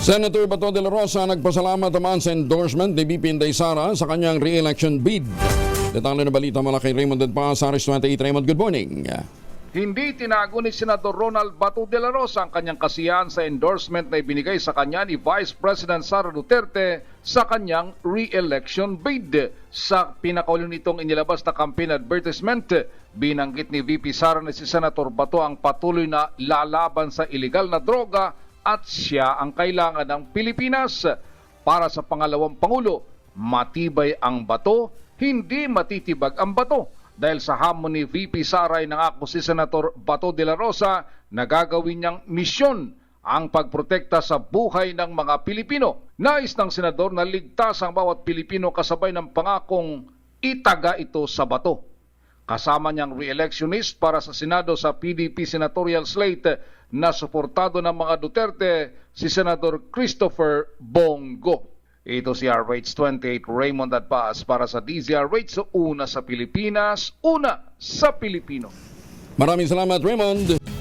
Senator Bato de la Rosa nagpasalamat naman sa endorsement ni VP Inday Sara sa kanyang re-election bid. Detalye na balita mula kay Raymond Denpas, Aris 28. Raymond, good morning. Hindi tinago ni Senador Ronald Bato de la Rosa ang kanyang kasiyahan sa endorsement na ibinigay sa kanya ni Vice President Sara Duterte sa kanyang re-election bid. Sa pinakauli nitong inilabas na campaign advertisement, binanggit ni VP Sara na si Senator Bato ang patuloy na lalaban sa iligal na droga at siya ang kailangan ng Pilipinas. Para sa pangalawang Pangulo, matibay ang bato, hindi matitibag ang bato. Dahil sa hamon ni VP Sara ay nangako si Senator Bato de la Rosa na gagawin niyang misyon ang pagprotekta sa buhay ng mga Pilipino. Nais ng senador na ligtas ang bawat Pilipino kasabay ng pangakong itaga ito sa bato. Kasama niyang re-electionist para sa Senado sa PDP senatorial slate na suportado ng mga Duterte, si Senador Christopher Bongo. Ito si RH28 Raymond Denpas para sa DZRH, una sa Pilipinas, una sa Pilipino. Maraming salamat, Raymond.